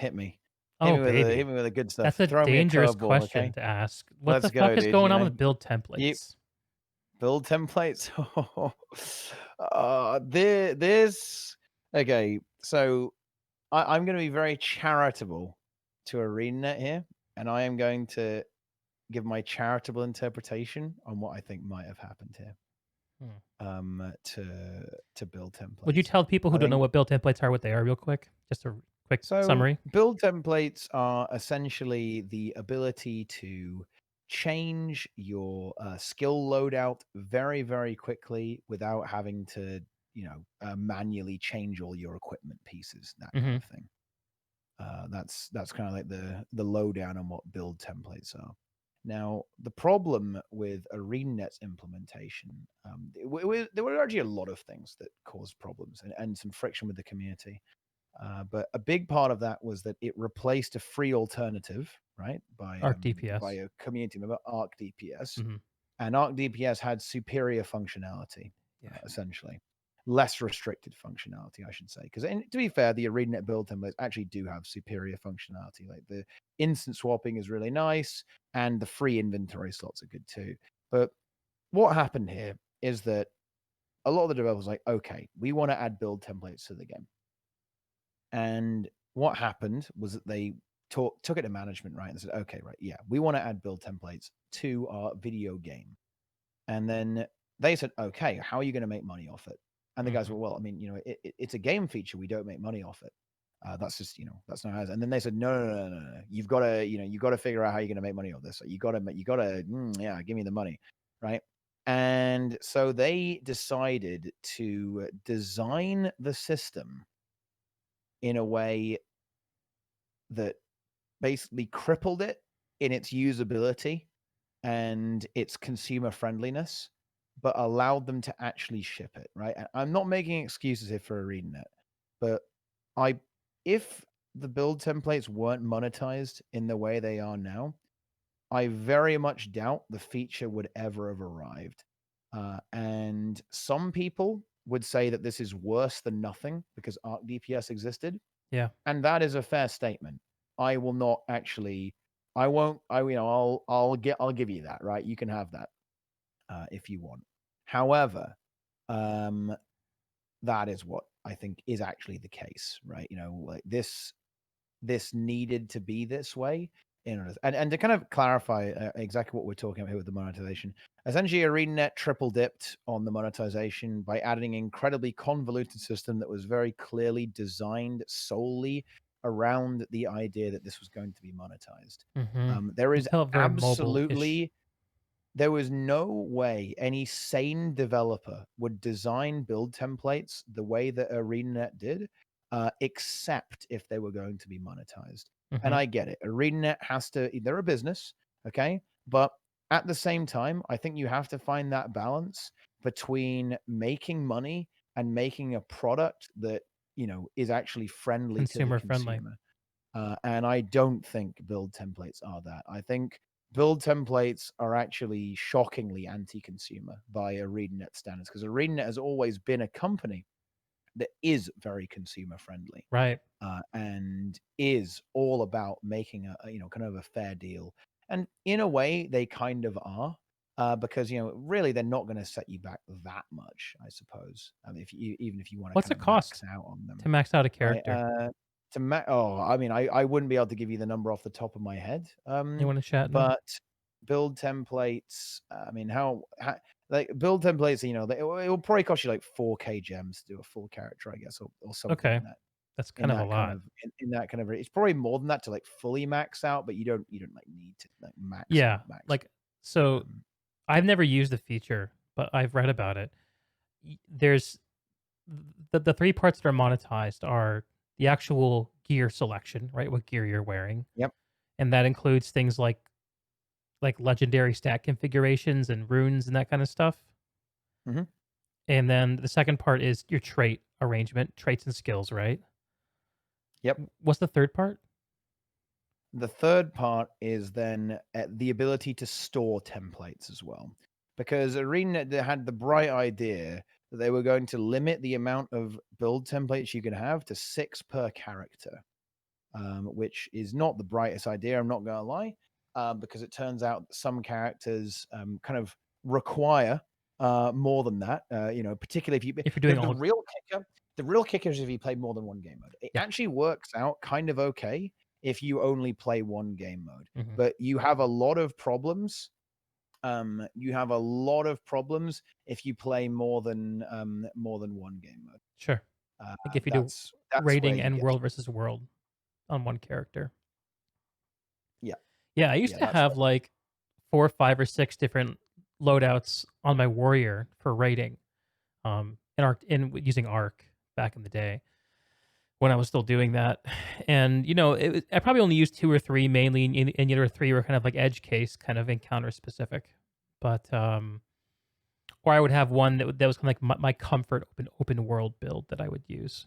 Hit me. Oh, Hit baby. me with the good stuff. That's a Throw me a dangerous curveball, question okay? to ask. What Let's the fuck go, is dude. going on with build You templates? build templates. This. Okay, so I'm going to be very charitable to ArenaNet here, and I am going to give my charitable interpretation on what I think might have happened here. Hmm. To build Would you templates. tell people who I don't know think what build templates are what they are real quick? Just a quick so. summary. Build templates are essentially the ability to change your skill loadout very, very quickly without having to, manually change all your equipment pieces, that kind Mhm. of thing. That's kind of like the lowdown on what build templates are. Now, the problem with ArenaNet's implementation, there were actually a lot of things that caused problems and some friction with the community. But a big part of that was that it replaced a free alternative, right, Arc by DPS. a community member, Arc DPS, Mhm. and Arc DPS had superior functionality, Yeah. essentially. Less restricted functionality, I should say. Because to be fair, the ArenaNet build templates actually do have superior functionality. Like the instant swapping is really nice, and the free inventory slots are good too. But what happened here is that a lot of the developers were like, okay, we want to add build templates to the game. And what happened was that they took it to management, right, and said, okay, right, yeah, we want to add build templates to our video game. And then they said, okay, how are you going to make money off it? And the guys Mhm. were, well, I mean, it's a game feature. We don't make money off it. That's just, that's not how it is. And then they said, no. You've got to, you've got to figure out how you're going to make money off this. You got to, yeah, give me the money, right? And so they decided to design the system in a way that basically crippled it in its usability and its consumer friendliness, but allowed them to actually ship it, right? And I'm not making excuses here for ArenaNet, but if the build templates weren't monetized in the way they are now, I very much doubt the feature would ever have arrived. And some people would say that this is worse than nothing because Arc DPS existed. Yeah. And that is a fair statement. I will not actually. I won't. I'll give you that. Right. You can have that if you want. However, um, that is what I think is actually the case. Right. Like this needed to be this way in order. And to kind of clarify exactly what we're talking about here with the monetization, essentially ArenaNet triple dipped on the monetization by adding an incredibly convoluted system that was very clearly designed solely around the idea that this was going to be monetized. Mhm. There It is felt very mobile-ish. absolutely there was no way any sane developer would design build templates the way that ArenaNet did, except if they were going to be monetized. And Mhm. I get it. ArenaNet has to, they're a business, okay? But at the same time, I think you have to find that balance between making money and making a product that, is actually friendly to the Consumer friendly. consumer. And I don't think build templates are that. I think build templates are actually shockingly anti-consumer by ArenaNet standards because ArenaNet has always been a company that is very consumer friendly Right. and is all about making kind of a fair deal. And in a way, they kind of are. Because really, they're not going to set you back that much, I suppose. Even if you want to What's kind it of max cost out on them, to max out a right? character? I mean, I wouldn't be able to give you the number off the top of my head. Anyone in chat know? But build templates, I mean, how like build templates, it will probably cost you like 4K gems to do a full character, I guess, or something Okay. That's in kind of a that kind lot. of in that kind of. It's probably more than that to like fully max out, but you don't like need to like max Yeah. out max. Like, so Um, I've never used the feature, but I've read about it. There's the three parts that are monetized are the actual gear selection, right? What gear you're wearing, yep. and that includes things like legendary stat configurations and runes and that kind of stuff. Hmm. And then the second part is your trait arrangement, traits and skills, right? Yep. What's the third part? The third part is then the ability to store templates as well. Because Arena had the bright idea that they were going to limit the amount of build templates you can have to 6 per character. which is not the brightest idea. I'm not going to lie, because it turns out that some characters kind of require more than that. Particularly if you If you're the, doing the all real kicker, the real kicker is if you play more than one game mode. It yeah. actually works out kind of okay if you only play one game mode, Mhm. but you have a lot of problems. You have a lot of problems if you play more than one game mode. Sure. Uh, Like if you do that's where rating you and get world versus world on one character. yeah, Yeah, I used yeah, to that's have, like, 4, 5, or 6 different loadouts on my warrior for rating, using Arc back in the day when I was still doing that, and, I probably only used 2 or 3 mainly, and the other 3 were kind of like edge case, kind of encounter specific, but, or I would have one that was kinda like my comfort open world build that I would use.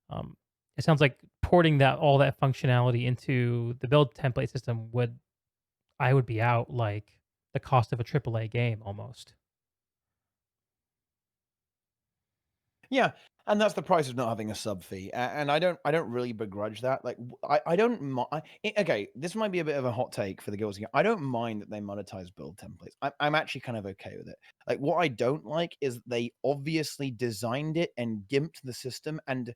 Um, it sounds like porting all that functionality into the build template system I would be out like the cost of a AAA game almost. Yeah, and that's the price of not having a sub fee, and I don't really begrudge that. Like I don't okay. This might be a bit of a hot take for the girls here. I don't mind that they monetize build templates. I'm actually kind of okay with it. Like what I don't like is they obviously designed it and gimped the system, and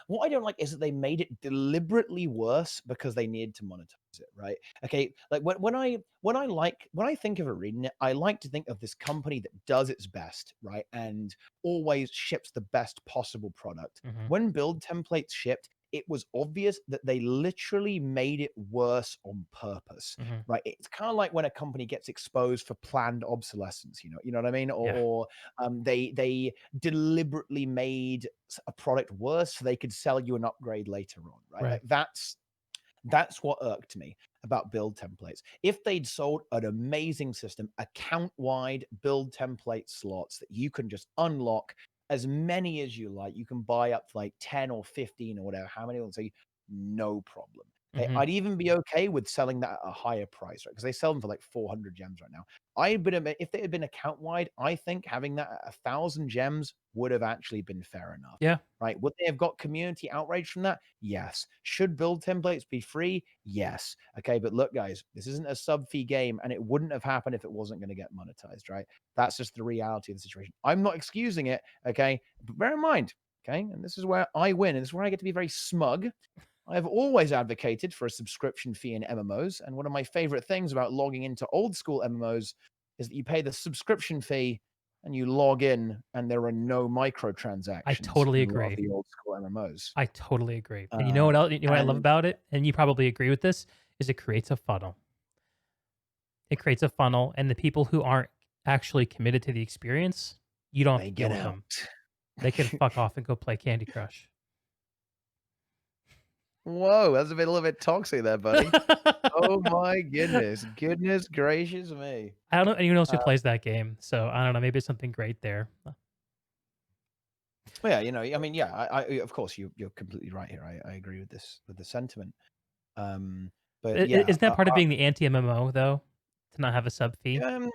what I don't like is that they made it deliberately worse because they needed to monetize it. Right? Okay. Like when I think of ArenaNet, I like to think of this company that does its best, right, and always ships the best possible product. Mhm, When build templates shipped, it was obvious that they literally made it worse on purpose, mhm. right? It's kind of like when a company gets exposed for planned obsolescence, you know what I mean? Yeah, They deliberately made a product worse so they could sell you an upgrade later on, right? right. Like that's what irked me about build templates. If they'd sold an amazing system, account-wide build template slots that you can just unlock as many as you like, you can buy up to like 10 or 15 or whatever, how many you want to say, no problem. Okay, Mhm. I'd even be okay with selling that at a higher price, right? Because they sell them for like 400 gems right now. I'd been if they had been account wide, I think having that at 1,000 gems would have actually been fair enough, Yeah, right? Would they have got community outrage from that? Yes. Should build templates be free? Yes. Okay, but look, guys, this isn't a sub fee game, and it wouldn't have happened if it wasn't going to get monetized, right? That's just the reality of the situation. I'm not excusing it, okay? But bear in mind, okay, and this is where I win, and this is where I get to be very smug. I've always advocated for a subscription fee in MMOs, and one of my favorite things about logging into old school MMOs is that you pay the subscription fee and you log in, and there are no I microtransactions. totally You love agree. the old school MMOs. I totally agree. And you know Uh, what else you know what I love and about it, and you probably agree with this, is it creates a funnel. It creates a funnel, and the people who aren't actually committed to the experience, you don't have they to deal get with out. them. They can fuck off and go play Candy Crush. Whoa, that's a little bit toxic there, buddy. Oh my goodness. Goodness gracious me. I don't know anyone else Uh, who plays that game, so I don't know, maybe it's something great there. well, yeah, I mean, yeah, of course, you're completely right here. I agree with this with the sentiment. But yeah, Isn't that part of being the anti-MMO though, to not have a sub fee? um,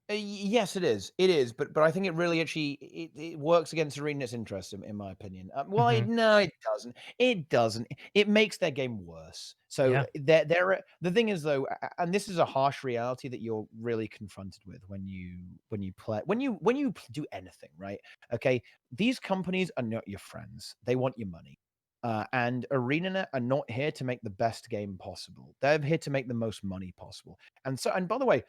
yes, it is. It is, but I think it really actually it works against Arena's interest in my opinion. Well, Mhm. no, it doesn't. It doesn't. It makes their game worse. So Yeah. the thing is though, and this is a harsh reality that you're really confronted with when you play when you do anything, right? Okay, these companies are not your friends. They want your money. And ArenaNet are not here to make the best game possible. They're here to make the most money possible. And by the way,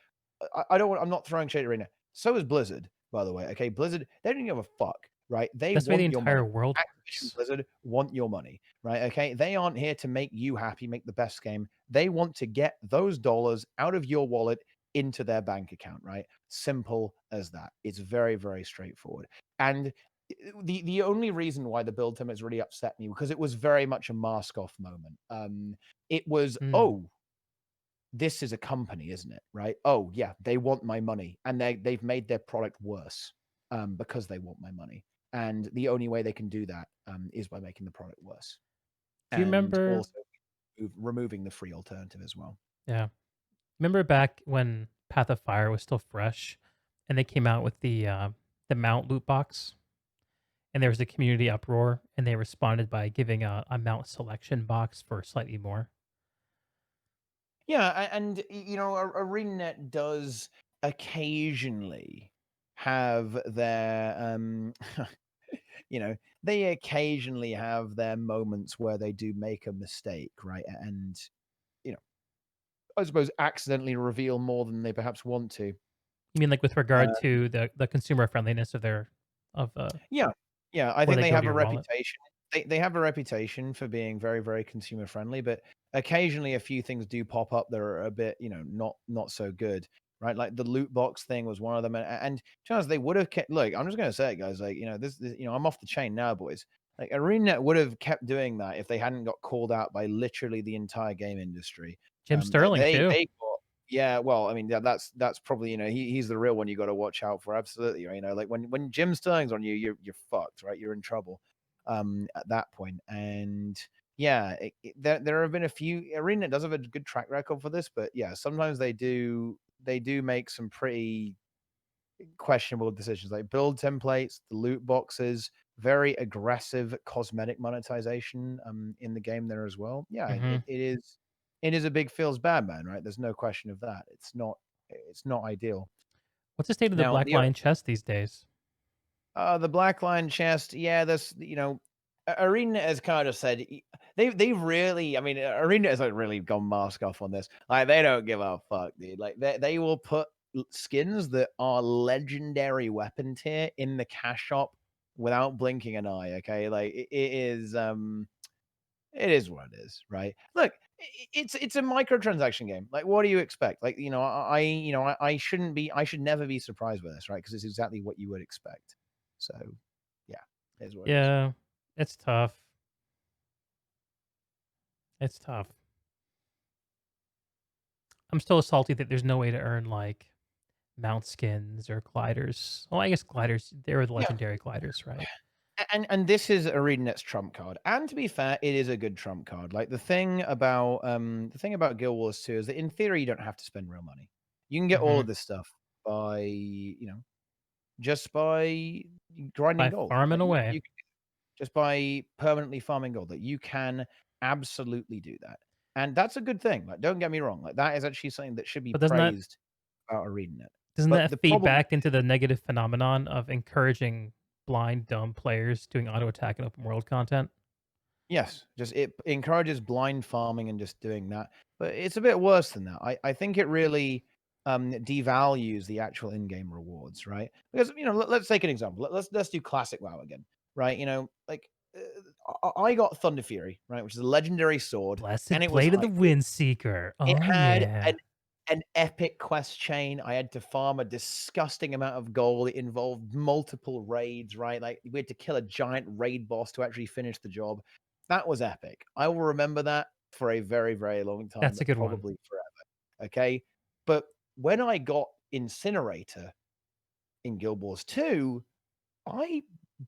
I don't want I'm not throwing shade at Arena. So is Blizzard, by the way. Okay, Blizzard, they don't give a fuck, right? They That's the way the want your money. entire world Activision works. Blizzard want your money, right? Okay, they aren't here to make you happy, make the best game. They want to get those dollars out of your wallet into their bank account, right? Simple as that. It's very, very straightforward. And the only reason why the build time has really upset me because it was very much a mask off moment. It was Mm. oh this is a company, isn't it? Right? Oh, yeah, they want my money, and they've made their product worse because they want my money. And the only way they can do that is by making the product worse, Do you and remember also removing the free alternative as well. yeah. Remember back when Path of Fire was still fresh, and they came out with the mount loot box, and there was a community uproar, and they responded by giving a mount selection box for slightly more. Yeah, and ArenaNet does occasionally have their they occasionally have their moments where they do make a mistake, right? And you know, I suppose accidentally reveal more than they perhaps want to. You mean like with regard Uh, to the consumer friendliness of their of yeah, yeah, I where think they they go to have a your wallet? reputation. They have a reputation for being very, very consumer friendly, but occasionally a few things do pop up that are a bit, not so good, right? Like the loot box thing was one of them, and to be honest, they would have kept. Look, I'm just gonna say it, guys. Like, this, I'm off the chain now, boys. Like, ArenaNet would have kept doing that if they hadn't got called out by literally the entire game industry. Jim Like Sterling they too. they got. Yeah, well, I mean, that's probably, he's the real one you got to watch out for. Absolutely, right? Like when Jim Sterling's on you, you're fucked, right? You're in trouble at that point. And yeah, there have been a few. Arena does have a good track record for this, but yeah, sometimes they do make some pretty questionable decisions, like build templates, the loot boxes, very aggressive cosmetic monetization in the game there as well. Yeah, Mhm. it is a big feels bad, man, right? There's no question of that. It's not ideal. What's the state of the Now black lion chest these days? the black line chest, yeah, this Arena has kind of said they've really, I mean, Arena has like really gone mask off on this. Like they don't give a fuck, dude. Like they will put skins that are legendary weapon tier in the cash shop without blinking an eye. Okay, like it is what it is, right? Look, it's a microtransaction game. Like, what do you expect? Like, I shouldn't be, I should never be surprised by this, right? Because it's exactly what you would expect. So, yeah, it is what it is. Yeah, it's tough. It's tough. I'm still salty that there's no way to earn like mount skins or gliders. Well, I guess gliders, they were the Yeah, legendary gliders, right? and this is ArenaNet's trump card. And to be fair, it is a good trump card. Like the thing about Guild Wars 2 is that in theory you don't have to spend real money. You can get all Mhm. of this stuff by just by grinding By gold. farming Like away. you just by permanently farming gold. That you can absolutely do that. And that's a good thing. Like, don't get me wrong. Like, that is actually something that should be But doesn't that praised about ArenaNet. doesn't But that the feed problem, back into the negative phenomenon of encouraging blind, dumb players doing auto attack and open world content? yes, just it encourages blind farming and just doing that. But it's a bit worse than that. I think it really devalues the actual in-game rewards, right? Because let's take an example. Let's do classic WoW again, right? Like I got Thunder Fury, right, which is a legendary sword, and Blessed it was Blade of the hype. It, Windseeker. it Oh had yeah. an epic quest chain. I had to farm a disgusting amount of gold. It involved multiple raids, right? Like we had to kill a giant raid boss to actually finish the job. That was epic. I will remember that for a very, very long time, That's a good one. probably forever. Okay. But when I got Incinerator in Guild Wars 2, I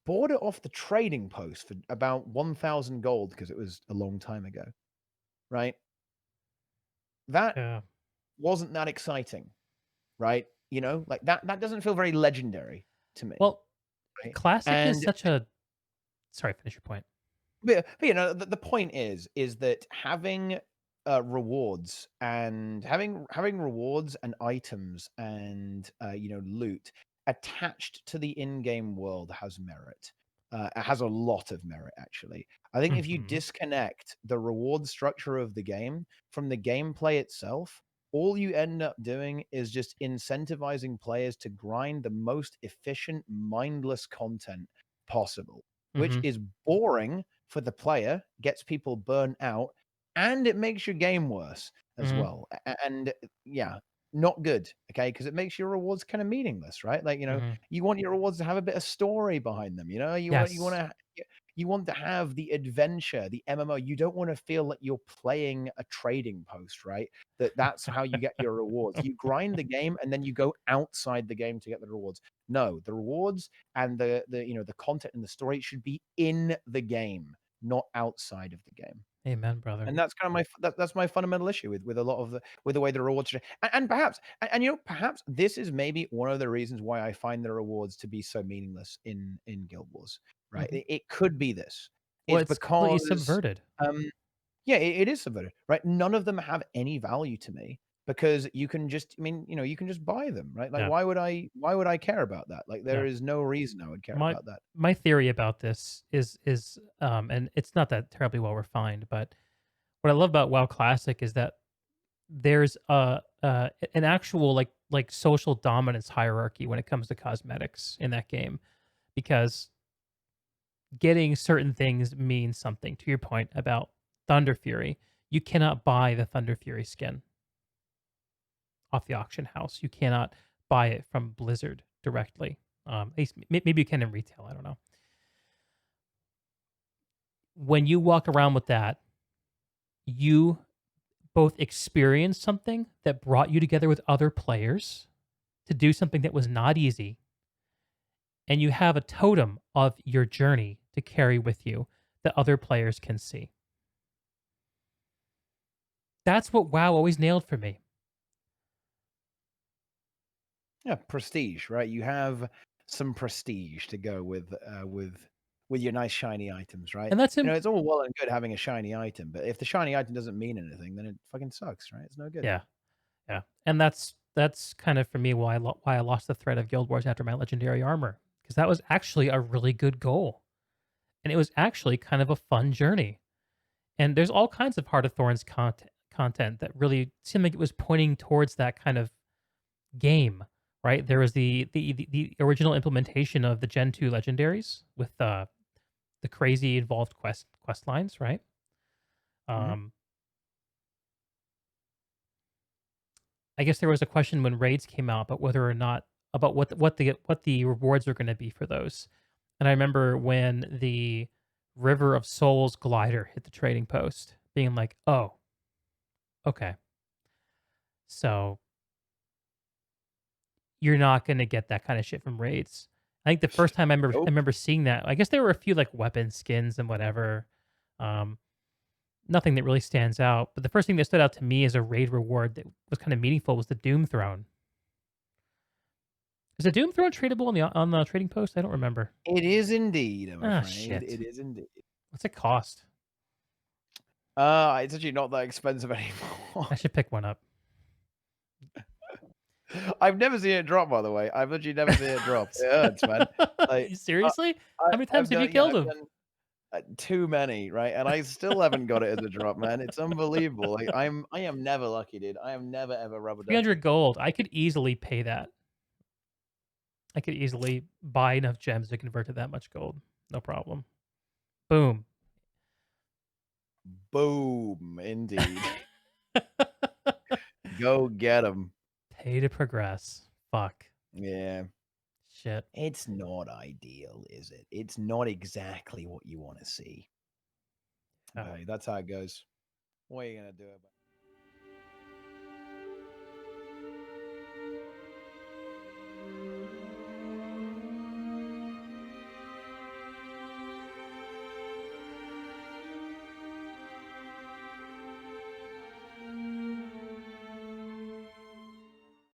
bought it off the trading post for about 1,000 gold because it was a long time ago, right? That Yeah. wasn't that exciting, right? Like that doesn't feel very legendary to me, Well, right? classic is And such a sorry, finish your point. but the point is that having rewards and having rewards and items and loot attached to the in-game world has merit. It has a lot of merit, actually. I think if you Mhm. disconnect the reward structure of the game from the gameplay itself, all you end up doing is just incentivizing players to grind the most efficient, mindless content possible, which Mhm. is boring for the player, gets people burnt out, and it makes your game worse as Mhm. well. And yeah, not good. Okay, because it makes your rewards kind of meaningless, right? Like Mhm. you want your rewards to have a bit of story behind them. Yes. You want to have the adventure, the MMO. You don't want to feel like you're playing a trading post, right? That's how you get your rewards. You grind the game and then you go outside the game to get the rewards. No, the rewards and the content and the story should be in the game, not outside of the game. Amen, brother. And that's kind of that's my fundamental issue with a lot of the way the rewards should, and perhaps perhaps this is maybe one of the reasons why I find the rewards to be so meaningless in Guild Wars. right? Mhm. It could be this. Well, It's it's completely because, subverted. um yeah, it is subverted, right? None of them have any value to me because you can just I mean, you can just buy them, right? Like, Yeah, why would I care about that? Like, there yeah. is no reason I would care My about that. my theory about this is, and it's not that terribly well refined, but what I love about WoW Classic is that there's an actual like social dominance hierarchy when it comes to cosmetics in that game because getting certain things means something. To your point about Thunder Fury, you cannot buy the Thunder Fury skin off the auction house. You cannot buy it from Blizzard directly. At least maybe you can in retail. I don't know. When you walk around with that, you both experience something that brought you together with other players to do something that was not easy, and you have a totem of your journey to carry with you that other players can see. That's what WoW always nailed for me. Yeah, prestige, right? You have some prestige to go with your nice shiny items, right? And that's him. It's all well and good having a shiny item, but if the shiny item doesn't mean anything, then it fucking sucks, right? It's no good. Yeah. Yeah. And that's kind of for me why I lost the thread of Guild Wars after my legendary armor because that was actually a really good goal. And it was actually kind of a fun journey. And there's all kinds of Heart of Thorns content that really seemed like it was pointing towards that kind of game, right? There was the original implementation of the Gen 2 legendaries with the crazy involved quest lines, right? Mhm. Um, I guess there was a question when raids came out about whether or not about what the rewards are going to be for those. And I remember when the River of Souls glider hit the trading post, being like, "Oh, okay, so you're not going to get that kind of shit from raids." I think the first time I Nope. remember seeing that, I guess there were a few like weapon skins and whatever. Um, Nothing that really stands out. But the first thing that stood out to me as a raid reward that was kind of meaningful was the Doom Throne. Is the Doom Throne tradable on the trading post? I don't remember. It is indeed, I'm Ah, afraid. shit. It is indeed. What's it cost? It's actually not that expensive anymore. I should pick one up. I've never seen it drop, by the way. I've literally never seen it drop. It hurts, man. Like, I Seriously? I How many times I've have you done yeah, killed I've him? done, too many, right? And I still haven't got it as a drop, man. It's unbelievable. Like, I am never lucky, dude. I am never, ever rubber ducky. 300 gold. I could easily pay that. I could easily buy enough gems to convert to that much gold. No problem. Boom. Boom, indeed. Go get them. Pay to progress. Fuck. Yeah. Shit. It's not ideal, is it? It's not exactly what you wanna see. Yeah. But hey, that's how it goes. What are you gonna do about